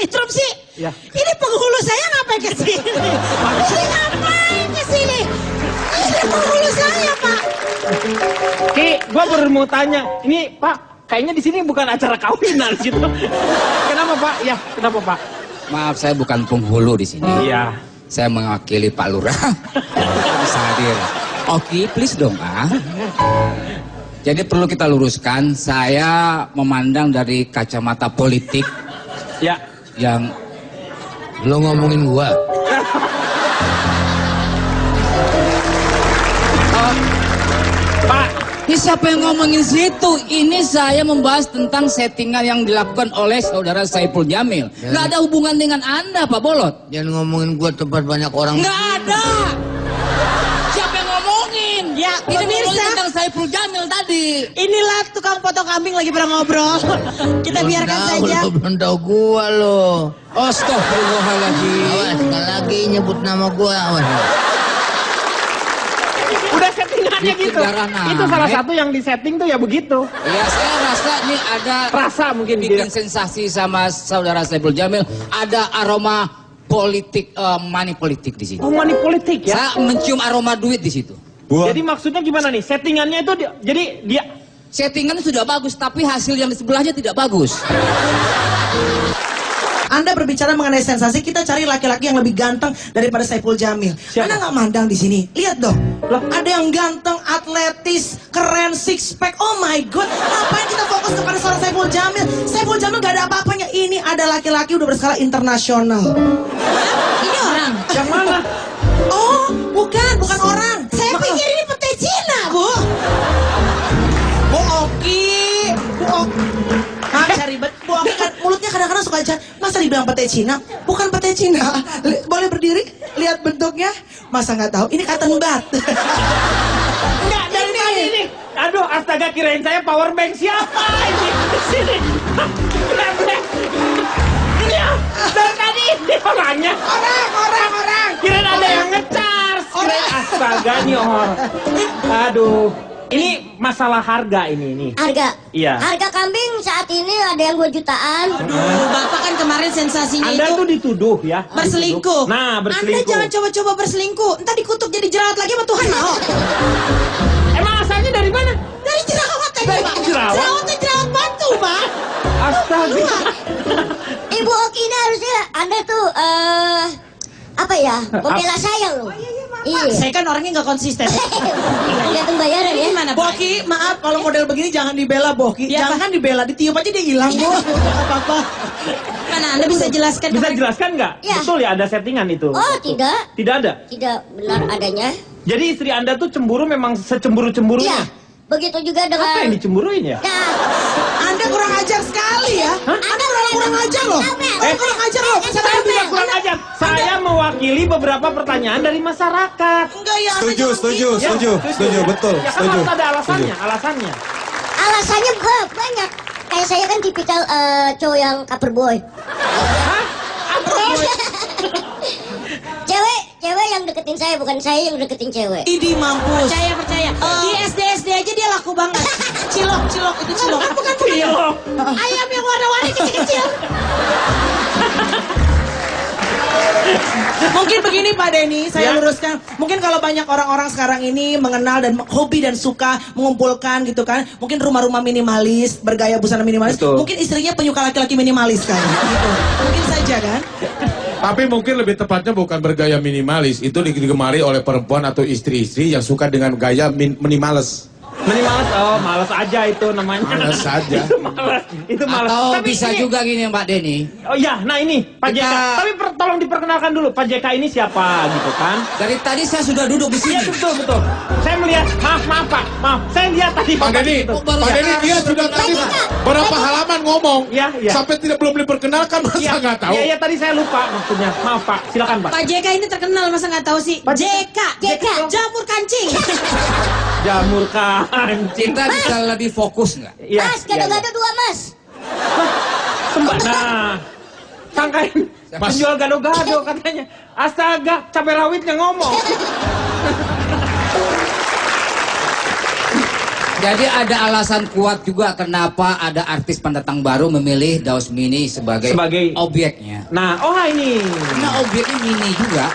interupsi. Ya. Ini penghulu saya ngapain ke sini? Ini ngapain ke sini? Ini penghulu saya, Pak. Ki, gua baru mau tanya. Ini Pak, kayaknya di sini bukan acara kawinan gitu. Kenapa Pak? Ya, kenapa Pak? Maaf, saya bukan penghulu di sini. Iya. Saya mewakili Pak Lurah. Bisa hadir. Oke, please dong, Pak. Jadi perlu kita luruskan, saya memandang dari kacamata politik Ya. yang lo ngomongin gua. Pak, Ini siapa yang ngomongin situ? Ini saya membahas tentang settingan yang dilakukan oleh saudara Saiful Jamil. Nggak ada hubungan dengan Anda, Pak Bolot. Jangan ngomongin gua tempat banyak orang. Nggak ada. Siapa yang ngomongin? Ya, Kita ngomongin pemirsa. tentang Saiful Jamil tadi. Inilah tukang potong kambing lagi pada ngobrol. Kita biarkan saja. Lo belum tahu gua lo. Astagfirullahaladzim. Awas sekali lagi nyebut nama gua. Awas. udah settingannya Bikin gitu. darah naik. Itu salah satu yang disetting tuh ya begitu. Ya, saya rasa ini ada Rasa mungkin bikin dia. sensasi sama saudara Saiful Jamil. Ada aroma politik, money politik di sini. Oh, money politik ya. Saya mencium aroma duit di situ. Jadi maksudnya gimana nih? Settingannya itu jadi dia Settingannya sudah bagus, tapi hasil yang di sebelahnya tidak bagus. Anda berbicara mengenai sensasi, kita cari laki-laki yang lebih ganteng daripada Saiful Jamil. Siapa? Anda nggak mandang di sini. Lihat dong. Ada yang ganteng, atletis, keren, six pack. Oh my god. Ngapain kita fokus kepada seorang Saiful Jamil? Saiful Jamil gak ada apa-apanya. Ini ada laki-laki udah berskala internasional. Ini orang. yang mana? Oh, bukan orang. Saya pikir ini pete Cina, Bu. Bu Oki. Ah, cari Bu Oki kan mulutnya kadang-kadang suka jahat. Masa dibilang pete Cina? Bukan pete Cina. Boleh berdiri? Lihat bentuknya. Masa nggak tahu? Ini cotton bud. Enggak, dari tadi ini. Aduh, astaga, kirain saya power bank siapa ini? Sini. Ini ya, dari tadi ini orangnya. Orang. Kirain ada yang ngecharge. Kirain astaga nih orang. Aduh. Ini masalah harga ini. Harga? Iya. Harga kambing saat ini ada yang 2 jutaan. Aduh, Bapak kan kemarin sensasinya Anda itu tuh dituduh ya. berselingkuh. Nah, Anda berselingkuh. jangan coba-coba berselingkuh. Entar dikutuk jadi jerawat lagi sama Tuhan mau. Emang asalnya dari mana? Dari jerawat tadi, Dari Pak. jerawat? Jerawatnya jerawat batu, Pak. Astaga. Ibu Oki ini harusnya Anda tuh apa ya? Membela saya loh. Iya. Saya kan orangnya nggak konsisten. Tergantung bayaran ya. Gimana, Boki, maaf kalau model begini jangan dibela, Boki. Ya, Jangan dibela, ditiup aja dia hilang, Bu. Apa-apa. Mana Anda bisa jelaskan? Bisa jelaskan nggak? Ya. Betul ya ada settingan itu? Oh, tidak. Tidak ada? Tidak benar adanya. Jadi istri Anda tuh cemburu memang secemburu-cemburunya? Iya. Begitu juga Apa dengan yang dicemburuin ya? Nah, Anda kurang ajar sekali ya. Anda kurang ajar loh. Anda kurang ajar loh. Saya tidak kurang ajar. Saya mewakili beberapa pertanyaan dari masyarakat. Enggak ya. Anda Setuju, jangan setuju, gitu. setuju, betul, Ya kan setuju. harus ada alasannya, alasannya. alasannya banyak. Kayak saya kan tipikal cowok yang coverboy. Hah? Cewek yang deketin saya, bukan saya yang deketin cewek. Idi mampus. Percaya. Di SD aja dia laku banget. Cilok itu cilok. Bukan Cilok. Ayam yang warna-warni kecil-kecil. Mungkin begini Pak Denny, saya Ya. luruskan. Mungkin kalau banyak orang-orang sekarang ini mengenal dan hobi dan suka mengumpulkan gitu kan. Mungkin rumah-rumah minimalis, bergaya busana minimalis. Betul. Mungkin istrinya penyuka laki-laki minimalis kan. Gitu. Mungkin saja kan. Tapi mungkin lebih tepatnya bukan bergaya minimalis, itu digemari oleh perempuan atau istri-istri yang suka dengan gaya minimales. Minimalis, oh males aja itu namanya. Males aja. Itu males, itu males. Atau Tapi bisa ini- juga gini Pak Denny. Oh iya, nah ini Pak JK. Kita- Tapi tolong diperkenalkan dulu, Pak JK ini siapa gitu kan? Dari tadi saya sudah duduk di Iya sini. betul. Saya melihat, maaf Pak, maaf. Saya lihat tadi Pak Denny, gitu. Pak Denny dia sudah tadi berapa halaman ngomong, Iya. sampai belum diperkenalkan masa Iya, nggak tahu. Iya, tadi saya lupa maksudnya. Maaf Pak, silakan Pak. Pak JK ini terkenal masa nggak tahu sih. Pak JK. Jamur kancing. Jamur kancing. Kita bisa lebih fokus nggak? Iya, Mas, gado-gado 2 mas. Sembah. Nah, sangkain Mas. penjual gado-gado katanya. Astaga, cabai rawitnya ngomong. Jadi ada alasan kuat juga kenapa ada artis pendatang baru memilih Daus Mini sebagai objeknya. Nah, ini. Karena objeknya mini juga,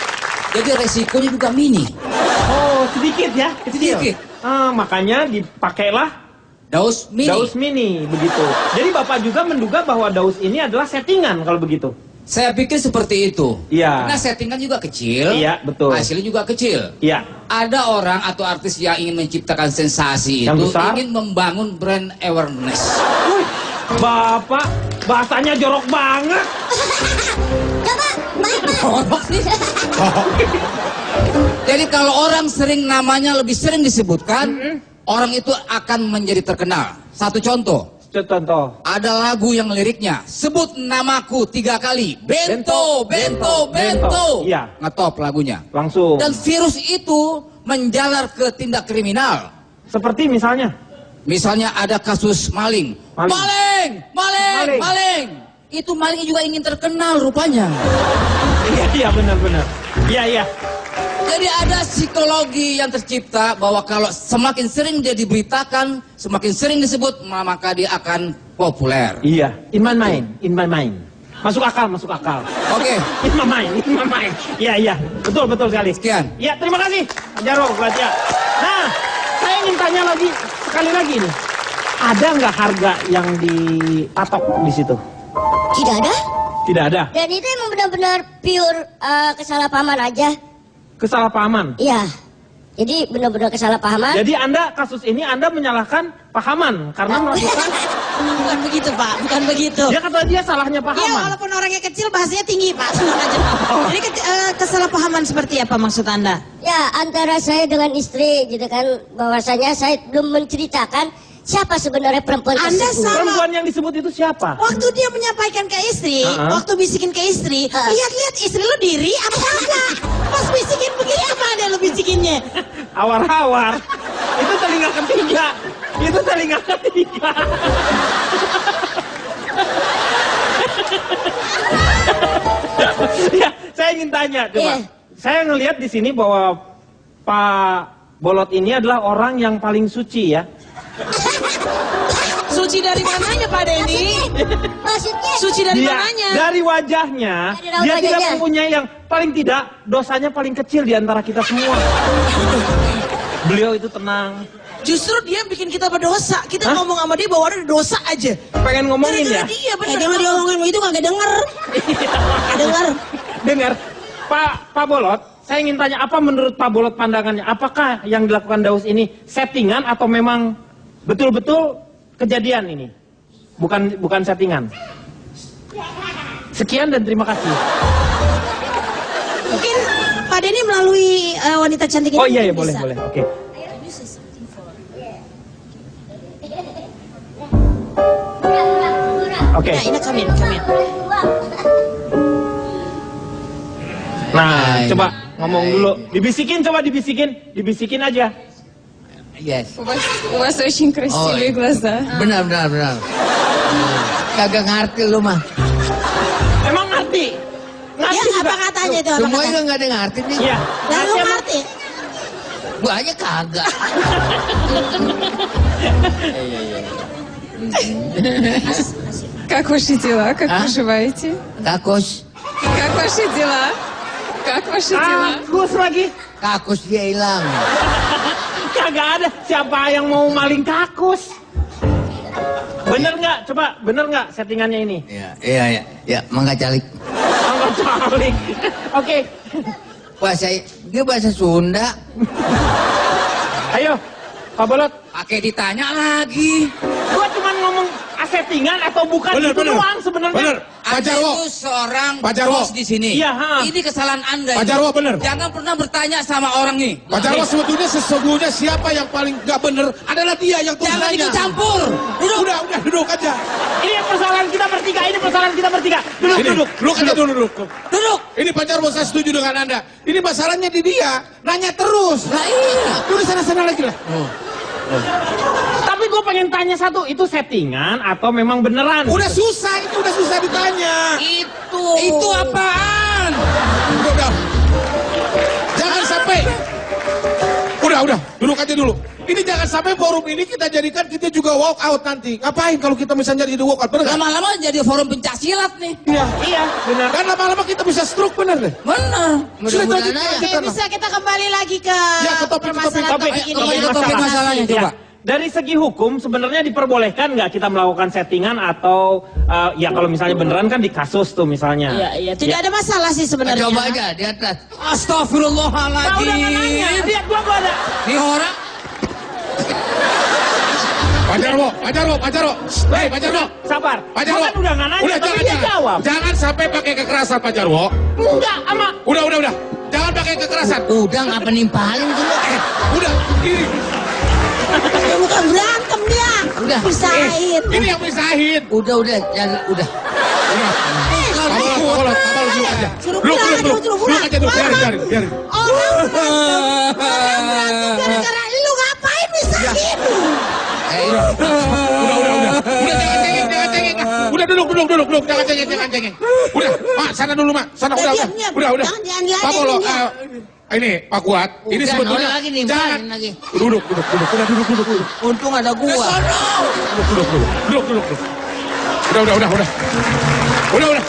jadi resikonya juga mini. Oh, sedikit ya? Sedikit. Makanya dipakailah Daus Mini. Daus Mini, begitu. Jadi Bapak juga menduga bahwa Daus ini adalah settingan kalau begitu? Saya pikir seperti itu. Iya. Karena settingan juga kecil. Iya, betul. Hasilnya juga kecil. Iya. Ada orang atau artis yang ingin menciptakan sensasi Yang itu, besar? ingin membangun brand awareness. Wih, Bapak, bahasanya jorok banget. Coba, Bapak. Jorok nih. Jadi kalau orang sering namanya lebih sering disebutkan, orang itu akan menjadi terkenal. Satu contoh. Contoh. Ada lagu yang liriknya, sebut namaku 3 kali. Bento, Bento, Bento. Iya. Ngetop lagunya. Langsung. Dan virus itu menjalar ke tindak kriminal. Seperti misalnya? Misalnya ada kasus maling. Maling. Itu malingnya juga ingin terkenal rupanya. Iya, benar-benar. Iya. Jadi ada psikologi yang tercipta bahwa kalau semakin sering dia diberitakan, semakin sering disebut, maka dia akan populer. Iya, in my mind. Masuk akal. Oke. In my mind. Iya, betul sekali. Sekian. Ya, terima kasih, Pak Jarwo, Batia. Nah, saya ingin tanya lagi, sekali lagi nih. Ada nggak harga yang dipatok di situ? Tidak ada. Tidak ada. Dan itu emang benar-benar pure kesalahpahaman aja. Kesalahpahaman. Iya. Jadi benar-benar kesalahpahaman. Jadi kasus ini Anda menyalahkan pahaman karena melakukan. Bukan begitu, Pak. Bukan begitu. Dia kata dia salahnya Iya, pahaman. walaupun orangnya kecil, bahasanya tinggi, Pak. Tenang aja, Pak. Jadi kesalahpahaman seperti apa maksud Anda? Ya, antara saya dengan istri gitu kan, bahwasanya saya belum menceritakan siapa sebenarnya perempuan Anda tersebut. sama. Perempuan yang disebut itu siapa? Waktu dia menyampaikan ke istri, waktu bisikin ke istri, lihat-lihat istri lu diri apa enggak? Pas bisikin begitu mana lu bisikinnya? Awar-awar. Itu telinga ketiga. Ya, saya ingin tanya coba. Iya. Saya ngelihat di sini bahwa Pak Bolot ini adalah orang yang paling suci ya. Suci dari mananya, Pak Denny? Maksudnya? Suci dari Dia mananya? dari wajahnya, Dari raut dia tidak wajahnya. mempunyai yang paling tidak dosanya paling kecil di antara kita semua. Beliau itu tenang. Justru dia bikin kita berdosa. Kita ngomong sama dia bahwa ada dosa aja. Pengen ngomongin ya? Gara-gara dia, bener. Jangan dia ngomongin begitu, kagak denger. Denger. Dengar, Pak Bolot, saya ingin tanya apa menurut Pak Bolot pandangannya? Apakah yang dilakukan Daus ini settingan atau memang betul-betul kejadian ini? Bukan settingan. Sekian dan terima kasih. Mungkin Pak Denny melalui wanita cantik ini Oh iya, mungkin boleh. bisa. Oke. Oke. Nah, ini come in. Nah, coba ngomong dulu. Dibisikin aja. Yes. У вас очень красивые глаза. Benar. Kagak ngerti lu mah. Emang ngerti? Ya, juga? apa katanya itu? Apa Semua katanya? juga nggak ada ngerti nih. Iya. Nah, lu emang- ngerti? Gua aja kagak. Как ваши дела? Как поживаете? Kakus. Как ваши дела? Как ваши дела? Gus lagi. Kakus dia hilang. Kagak ada. Siapa yang mau maling kakus? Bener nggak? Coba bener nggak settingannya ini? Iya. Mangga calik. Angkat calik. Oke. Dia bahasa Sunda. Ayo, Pak Bolot. Pakai ditanya lagi. Gua cuma ngomong settingan atau bukan Bener, itu bener. doang sebenarnya. Bener. Pak Anda Jarwo. itu seorang Pak Jarwo. bos di sini. Iya, ha. Ini kesalahan Anda. Pak ini. Jarwo, bener. Jangan pernah bertanya sama orang nih. Pak Jarwo, sebetulnya sesungguhnya siapa yang paling nggak bener adalah dia yang terus Jangan nanya. ikut campur. Duduk. Udah, duduk aja. Ini persoalan kita bertiga. Duduk. Duduk. Ini Pak Jarwo, saya setuju dengan Anda. Ini masalahnya di dia, nanya terus. Nah iya. Udah sana lagi lah. Tapi gue pengen tanya satu, itu settingan atau memang beneran? Udah susah ditanya. Itu apaan? Udah. Jangan sampai. Udah. Duduk aja dulu. Ini jangan sampai forum ini kita jadikan kita juga walk out nanti. Ngapain kalau kita misalnya jadi walk out? Bener nggak? Lama-lama jadi forum pencaksilat nih. Iya, benar. Kan lama-lama kita bisa stroke bener deh. Benar. Mudah-mudahan Sudah, aja. kita- Bisa kita kembali lagi ke Ya, ke topik, permasalahan topik. topik ini. Kembali ke topik masalahnya Ya. coba. Dari segi hukum sebenarnya diperbolehkan nggak kita melakukan settingan atau ya kalau misalnya beneran kan di kasus tuh misalnya. Iya, iya. Tidak ada masalah sih sebenarnya. Coba aja di atas. Pak udah nggak nanya. Astagfirullahaladzim. Lihat gua ada. Ini orang. Pak Jarwo. Hei, Pak Jarwo. Sabar. Pak Jarwo. Gua kan udah nggak nanya, Udah, tapi dia jawab. Jangan sampai pakai kekerasan Pak Jarwo. Enggak, ama. Udah. Jangan pakai kekerasan. Udah ngapa nimpalin dulu. Udah, ini. Ya, bukan berantem dia. Udah. Pisahin. Ini yang pisahin. Udah, jangan, udah. Pak Bolot, duduk aja. Suruh Duduk pulang, suruh pulang. aja dulu, biarin. Orang berantem gara-gara lu ngapain pisahin? Udah, jangan cengeng. Udah duduk, jangan cengeng. Udah, Mak, sana dulu, Mak. Sana, udah. Diam. Udah. Jangan Pak Bolot, diladenin, ini Pak Kuat, ini Udah, sebetulnya nolak lagi nih, jangan. balikin lagi. Duduk. Untung ada gua. Duduk. Udah.